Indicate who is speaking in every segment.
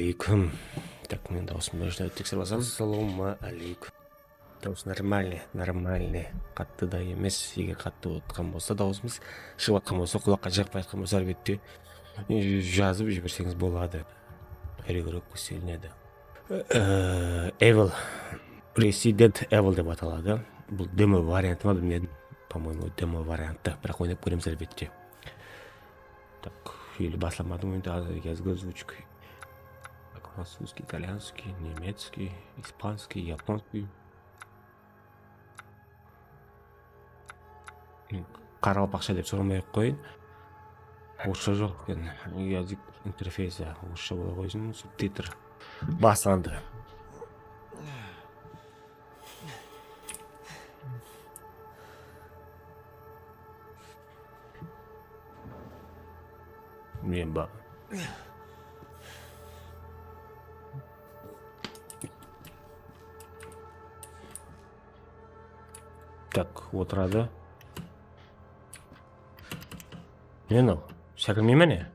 Speaker 1: алейкум. Так, мен даусымды başına тексеріп алсақ. Ассалауму алейкум. Дауыс нормальный. Қатты да емес. Егер қатты отқан болса даусымыз, шығып жатқан болса, құлаққа жақпай жатқан болса, әлбетте жазып жіберсеңіз болады. Әрегірек көсілінеді. Evil. Resident Evil деп аталады. Бұл демо варианты ма білмедім. По-моему, демо варианты. Бірақ ойнап көреміз әлбетте. Так, или басламадым ойында қазіргі озвучкой. Французский, итальянский, немецкий, испанский, японский. Қарақалпақша деп сұрамай ақ қойын. Орысша жоқ екен. Язык интерфейсі орысша бола қойсын. Субтитр басыланды. Мен ба. Так, отырады. Не мынау? Секірмей ме не?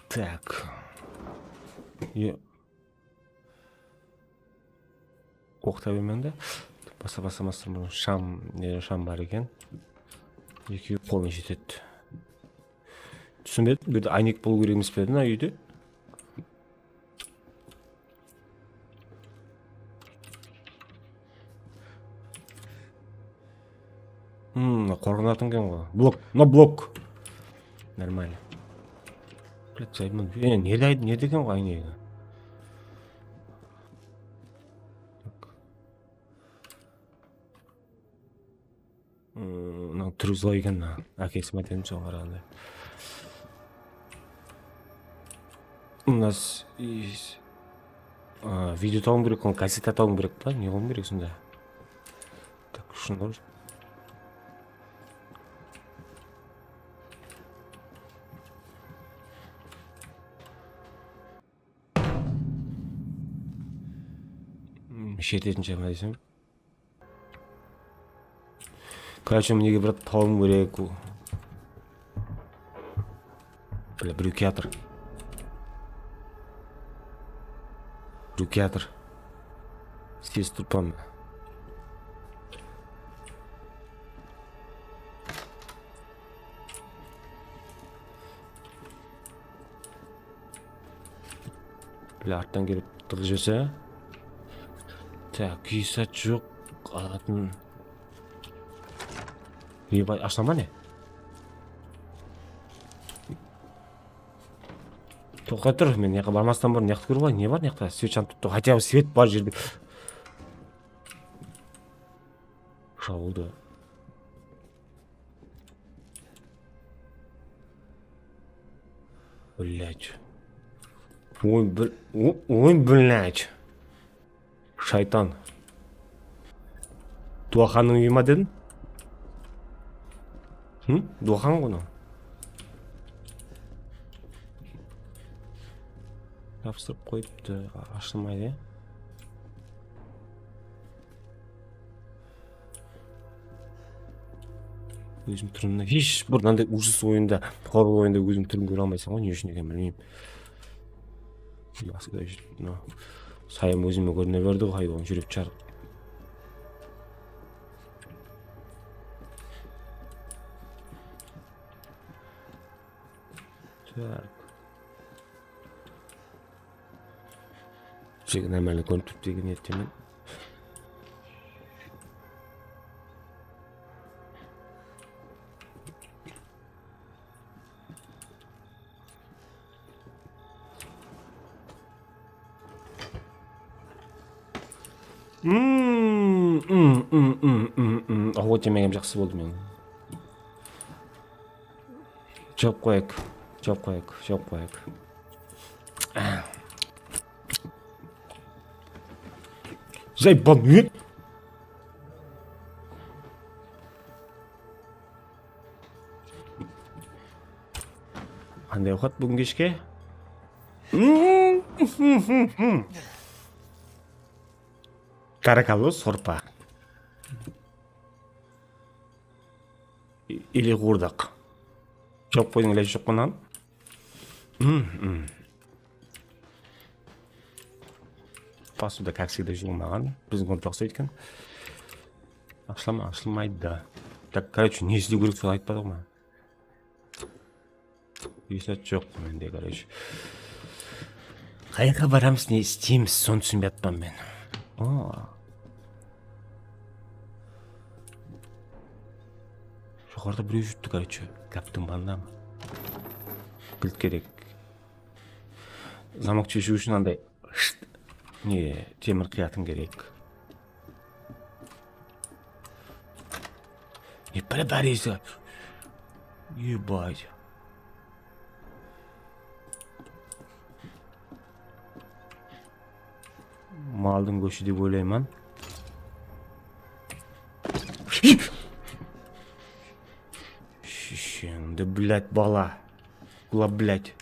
Speaker 1: Так. Оқта бермен де. Баса шам бар екен. Екеуі қолын жетеді. Түсінбедім, бұл айнек болу керек емес пе еді мына үйде? Қорғанатын кен ғой. Блок, блок. Нормально. Блядь, займын. Не деген ғой айнегі? Түрі злой екен, әкесі мәтенім соң қарағанда. У нас видео тауым керек, кассета тауым керек па? Не қолым керек сонда? Так, үшін қой. Шететін жама десем. Короче, мне брат тауым керек. Бля, брюкятор. Здесь тупан. Бля, арттан келіп тұрды жесе. Так, күйсат жоқ. Алатын. Ашнама не? Тоқтай тұр, мен неққа бармастан бұрын неқті көріп алайын. Не бар неқта? Свет жанып тұр. Хотя свет бар жерде. Шауылды. Блядь. Ой, блядь. Шайтан. Дуаханның үйі ма дедің? Дуахан ғына. Тапсырып қойыпты, ашылмайды. Өзім түрімді, еш бұрнандай ужас ойында, хоррор ойында өзім түрім көре алмайсың ғой, не үшін екен білмеймін. Сайым өзіме көріне берді ғой, оны жүріп чарып. Так. Жегі нормально көріп тұрып деген еттемен. Ағуы темегем жақсы болды мен. Жауып қойық. Зайбан мен. Қандай ауқат бүгін кешке? Каракалы сорпа. Или қуырдақ. Жоқ қойдың іләжі жоқ қонан. Посуда, как всегда, жуылмаған. Біздің комп жақсы өйткен. Ашылмайды да. Так, короче, не істеу керек сол айтпадық ма? Есет жоқ менде, короче. Қайқа барамыз, не істейміз, соны түсінбей атпам мен. Жоғарда біреу жүрді, короче. Кәптің банда ма? Кілт керек. Замок шешу үшін андай не темір қиятын керек. Не приборись. Ебать. Малдың көші деп ойлаймын. Шишенді, блядь, бала. Кула, блядь.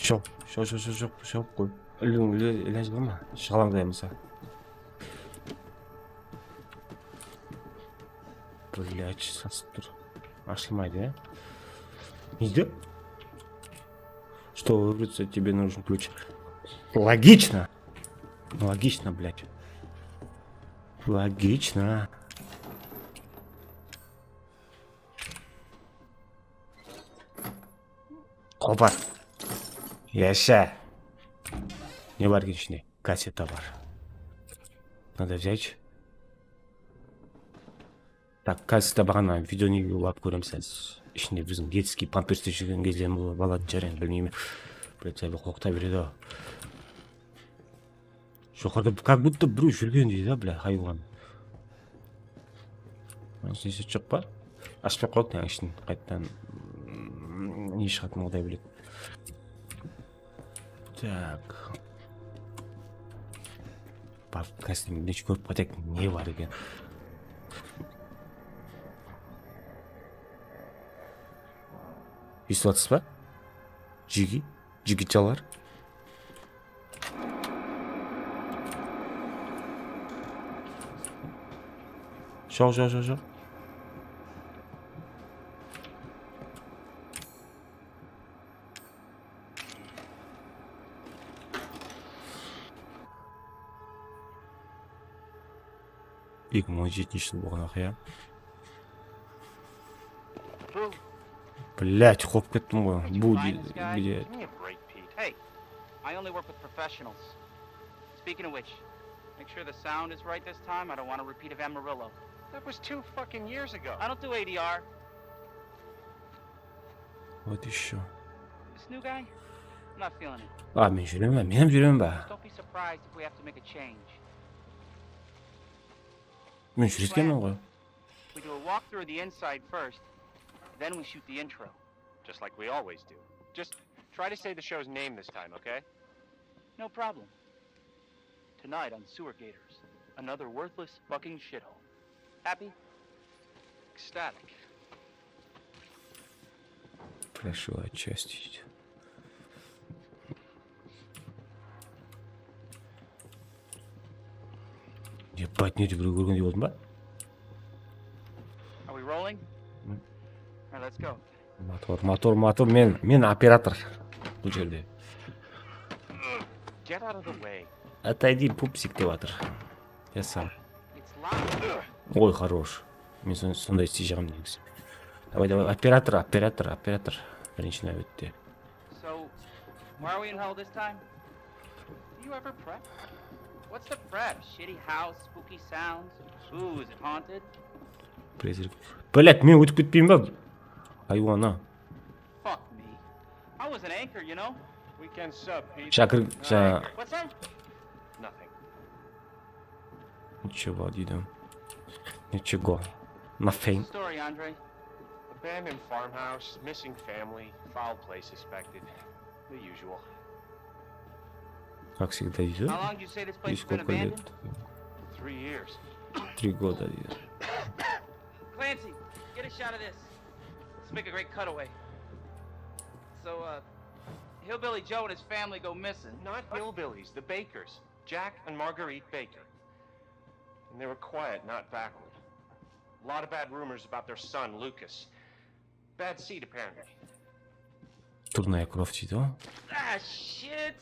Speaker 1: Шоп, қой. Іләж бар ма? Шалаңдаймыса. Блядь, сасып тұр. Ашылмайды, Иди. Что выбраться, тебе нужен ключ. Логично. Логично, блядь. Логично. Опа. Яша. Не бар ішінде. Кассета бар. Надо взять. Так, кассета бағана видеоны алып көремсіз. Ішінде біздің детский памперсте жүрген кезде бала жарайын білмеймін. Блядь, сәбі қоқта береді. Жоғарда как будто біреу жүрген дейді, бля, хайуан. Несі жоқ па? Ашпай қойып тәң ішін қайттан не шығатын одай біледі. Так. Барып кәсітім неше көріп қайтайық, не бар екен. Естіп атсыз ба? Жиги жалар. Жоқ. Екі мың 17 жыл болған ақия. Блять, қоп кеттім ғой. Где?
Speaker 2: Hey, I only work with professionals. Speaking of which, make sure the sound is right this time. I don't want a repeat of Amarillo.
Speaker 3: That was 2 fucking years ago.
Speaker 2: I don't do ADR.
Speaker 1: Вот еще.
Speaker 2: This new guy? I'm not feeling it.
Speaker 1: Мен жүремін ба.
Speaker 2: Don't be surprised if we have to make a change.
Speaker 1: Мен жүреткенмін ғой.
Speaker 2: We do a walkthrough of the inside first, then we shoot the intro.
Speaker 3: Just like we always do. Just try to say the show's name this time, okay?
Speaker 2: No problem. Tonight on Sewer Gators, another worthless fucking shithole. Happy?
Speaker 3: Ecstatic.
Speaker 1: Прошу очистить. Ебать, не біреу көргендей болдың ба?
Speaker 2: Are we rolling? Alright, let's go.
Speaker 1: Мотор. Мен оператор бұл жерде.
Speaker 3: Get out of the way.
Speaker 1: Отойди, пупсик деп жатыр. Я сам.
Speaker 2: It's locked.
Speaker 1: Ой, хорош. Мен сондай істей жағым негізі. Давай, оператор. Бірінші нәуетте.
Speaker 2: So, why are we in hell this time? Do you ever prep? What's the prep? Shitty house, spooky sounds? Ooh, is it haunted?
Speaker 1: Блять, мен өтіп кетпеймін ба? Хайуана.
Speaker 2: Fuck me. I was an anchor, you know?
Speaker 3: Weekend sub, Pete.
Speaker 1: Шакір,
Speaker 2: What's that?
Speaker 3: Nothing.
Speaker 1: Ничего, дейді. Ничего. Nothing.
Speaker 2: Story, Andre.
Speaker 3: Abandoned farmhouse, missing family, foul play suspected. The usual.
Speaker 1: Как всегда, дейді.
Speaker 2: How long did you say this
Speaker 1: И
Speaker 2: place has been
Speaker 1: сколько лет?
Speaker 2: abandoned?
Speaker 3: 3 years.
Speaker 1: 3 года, дейді.
Speaker 2: Clancy, get a shot of this. Let's make a great cutaway. So, Hillbilly Joe and his family go missing.
Speaker 3: Not hillbillies, the Bakers. Jack and Marguerite Baker. And they were quiet, not backward. A lot of bad rumors about their son, Lucas. Bad seed, apparently.
Speaker 1: Дурная кровь дейді ғой.
Speaker 2: Ah, shit!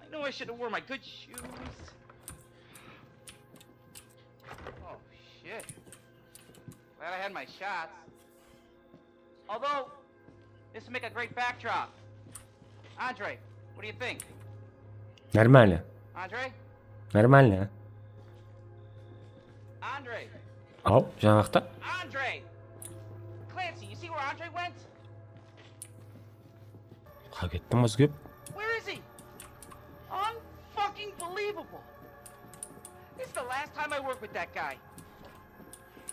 Speaker 2: I know I should have worn my good shoes. Oh, shit. Glad I had my shots. Although, this would make a great backdrop. Andre, what do you think?
Speaker 1: Нормально.
Speaker 2: Andre?
Speaker 1: Нормально.
Speaker 2: Andre!
Speaker 1: Ау, жаңақта.
Speaker 2: Andre! Clancy, you see where Andre went?
Speaker 1: Қай кетті мыз көп.
Speaker 2: Where is he? Unfucking believable. This is the last time I work with that guy.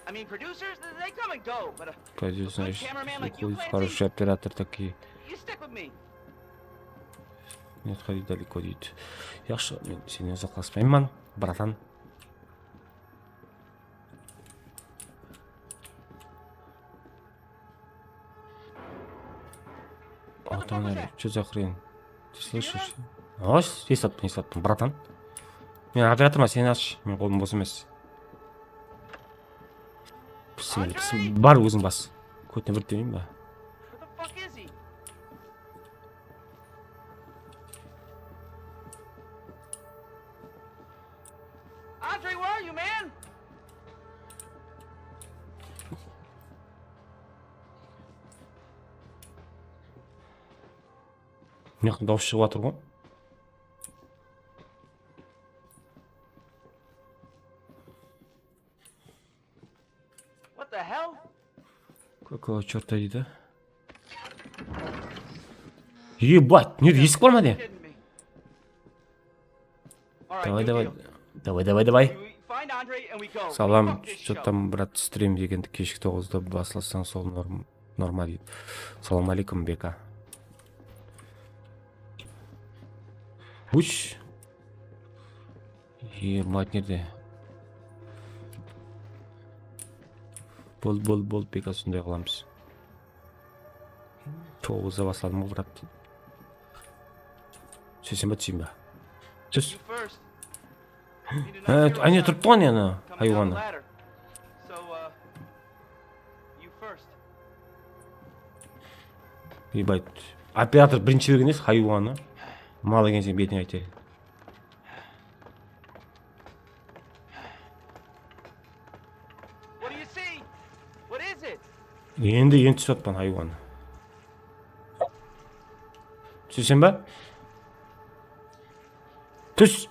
Speaker 2: I mean, producers, they come and go, but a
Speaker 1: Продюсер,
Speaker 2: good cameraman like you,
Speaker 1: хороший
Speaker 2: Clancy,
Speaker 1: оператор такие.
Speaker 2: you stick with me.
Speaker 1: Не отходи далеко дейді. Яқшы, мен сені ұзақласпаймын, братан. Ата-ана, что за хрень? Ты слышишь? Ось, естаттым, братан. Мен операторма, сені аш, мен қолым бос емес. Бар өзің бас. Көтіне бір демейін ба?
Speaker 2: Where the fuck is he? Andre, where are you, man?
Speaker 1: Мына жақта дауыс шығып жатыр ғой.
Speaker 2: What the hell?
Speaker 1: Какого черта дейді? Ебать, не есік бар ма де?
Speaker 2: Kidding me. All right,
Speaker 1: Давай,
Speaker 2: new
Speaker 1: давай.
Speaker 2: deal.
Speaker 1: Давай.
Speaker 2: We find Andre and we go.
Speaker 1: Салам,
Speaker 2: Fuck this
Speaker 1: что
Speaker 2: show.
Speaker 1: там, брат, стрим дегенді кешкі 9-да басыласаң сол норма дейді. Салам алейкум, бека. Уч. Ебать, нерде? Бол, бека, сондай қыламыз. 9-да басладым ғой, брат. Сөйсен ба, түсейін ба? Сөз.
Speaker 2: You first. Need to knock your
Speaker 1: Әне
Speaker 2: own
Speaker 1: тұрыпты ғой не ана,
Speaker 2: coming down the
Speaker 1: хайуаны.
Speaker 2: ladder. So, you first.
Speaker 1: Ебать. Оператор бірінші берген емес, хайуаны. Мал екен сен бетіне айтайын.
Speaker 2: What do you see? What is it?
Speaker 1: Енді түсіп жатқан хайуаны. Түсесен ба? Түс!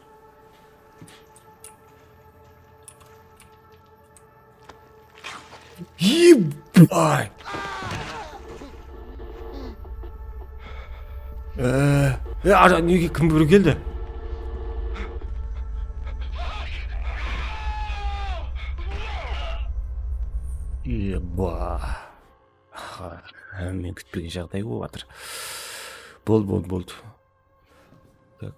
Speaker 1: Ебай! Неге кім біреу келді? Еба. Мен күтпеген жағдай болып жатыр. Болды. Так,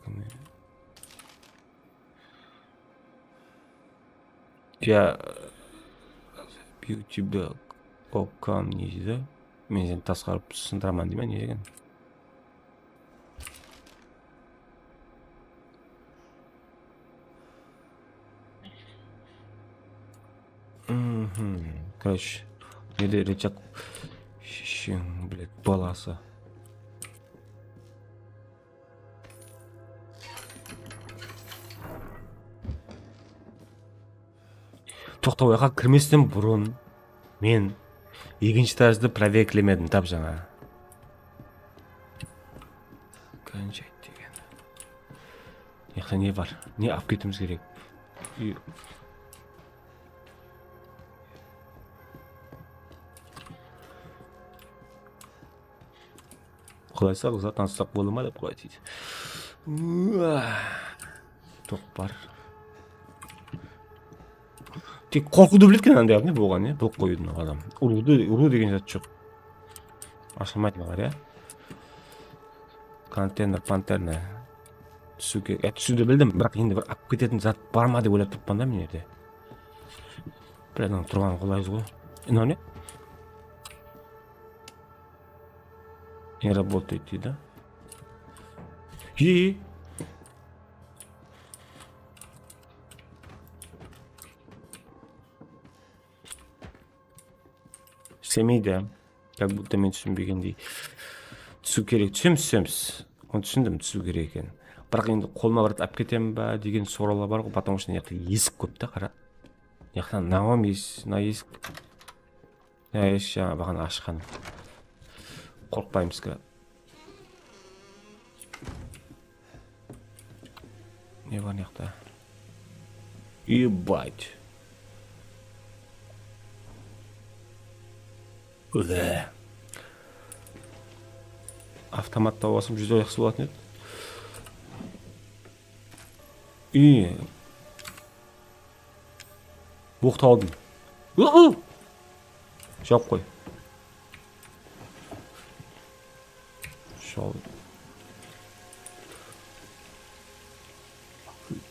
Speaker 1: я бью тебя об камни дейді. Мен сені тасқарып сындыраман дей ма, не деген? Короче, неде рычаг шешең, блядь, баласы. Тоқта ойға кірместен бұрын мен екінші тәрізді проверкілемедім тап жаңа. Кончать деген. Яқта не бар? Не алып кетіміз керек? Құдай сақ, ұзат ансақ болды ма деп құдай дейді. Тоқ бар. Тек қорқуды біледі екен андай не болған, не? Бұл қойдың адам. Ұру деген зат жоқ. Ашылмайды маған, я? Контейнер, пантерна. Түсуді білдім, бірақ енді бір ап кететін зат бар ма деп ойлап тұрппан да мен ерде. Бір адам тұрған қолайыз ғой. Инау не? Не работает, да? И семейде как будто мен түсінбегендей түсу керек. Түсеміз. Оны түсіндім, түсу керек екен. Бірақ енді қолыма барып алып кетемін ба деген сұраулар бар ғой, потому что мына жақта есік көп та, қара. Мына жақта мына есік. Есік жаңа бағана ашқан. Қорықпаймыз кіра. Не бар мына жақта? Ебать. Үлі. Автоматта басып жүз жақсы болатын еді. Оқты алдым. Жауып қой. Жауып.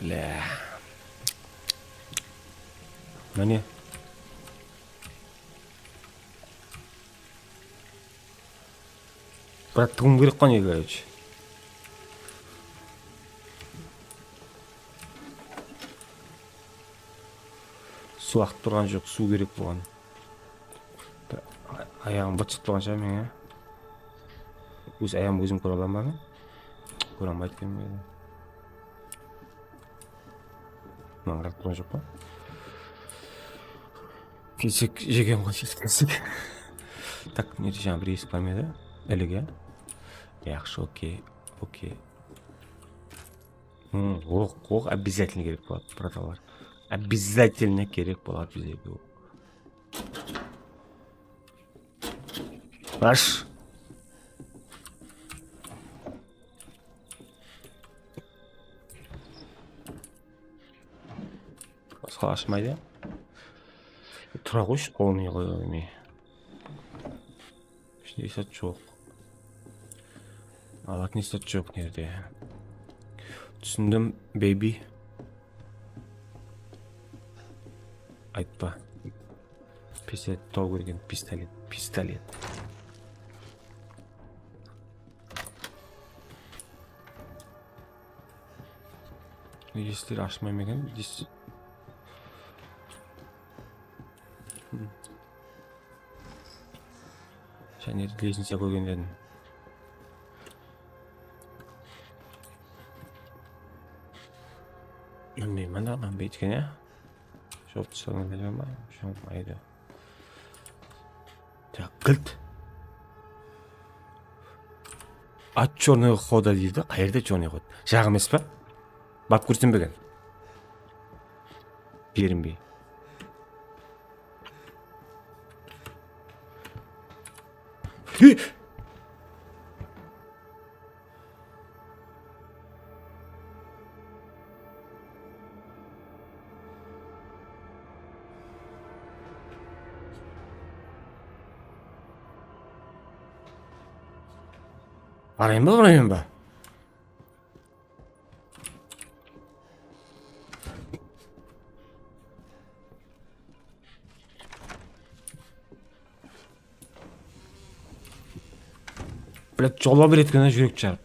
Speaker 1: Бля. Міне. Бірақ тұғым керек қой неге, короче. Су ақтып тұрған жоқ, су керек болған. Аяғым быт шығып тұрған шығар мен, өз аяғым өзім көре аламын ба мен? Көре алмайды екен мен. Маңырап тұрған жоқ па? Кесек жеген ғой, кесек. Так, не жаңа бір есік бар ма еді? Іліге. Яқшы, окей. Оқ, обязательно керек болады, браталар. Обязательно керек болады бізге. Аш. Басқа ашмайды. Тұра қойшы, қолын не қоймай. Ішінде есет жоқ. Алатын есет жоқ нерде. Түсіндім, бейби. Айтпа. Пистолет тау көрген. Пистолет. Есілер ашмаймеген. Және лестница көргенден. Білмеймін, мен бейткен, я? Жоқ түсірген білмеймін ба? Шоңмайды. Так, кілт. От черного хода дейді. Қайырда черный ход? Жағы емес па? Бап көрсенбеген. Берінбей. Барайын ба? Блядь, жолға береткені жүрек жарып.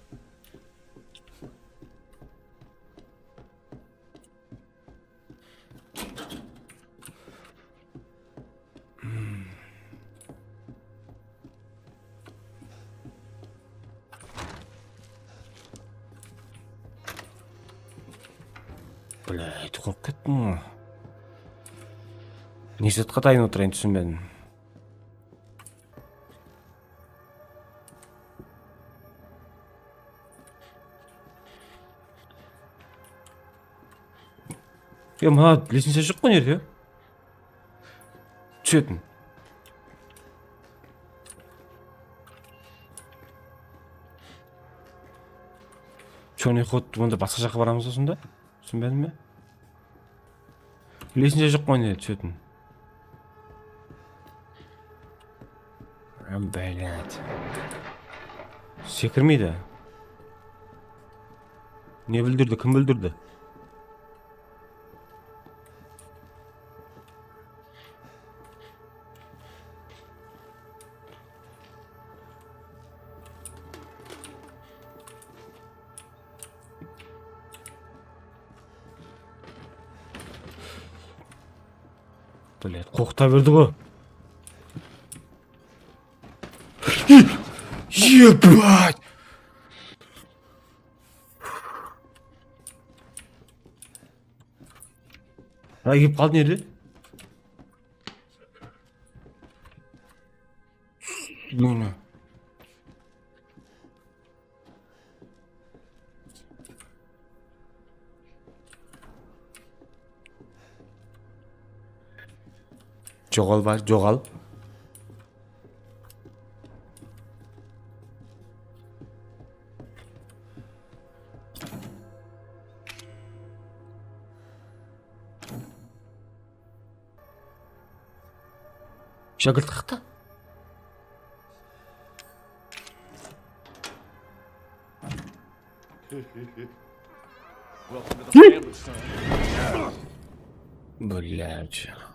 Speaker 1: Блядь, қорқып кеттім ғой. Не сәтқа тайын отырайын түсінбедім. Мына лестница жоқ қой нерде? Түсетін. Черный ход, онда басқа жаққа барамыз осында? Түсінбедім бе? Лестница жоқ қой нерде түсетін. Блядь. Секірмейді. Не бүлдірді, кім бүлдірді? Блядь, қоқта берді ғой. Ебать! Келіп қалды не еді? Нуна. Жоғал бар, жоғал. Шагірт қақта?
Speaker 4: Welcome to the family, son.
Speaker 1: Блядь.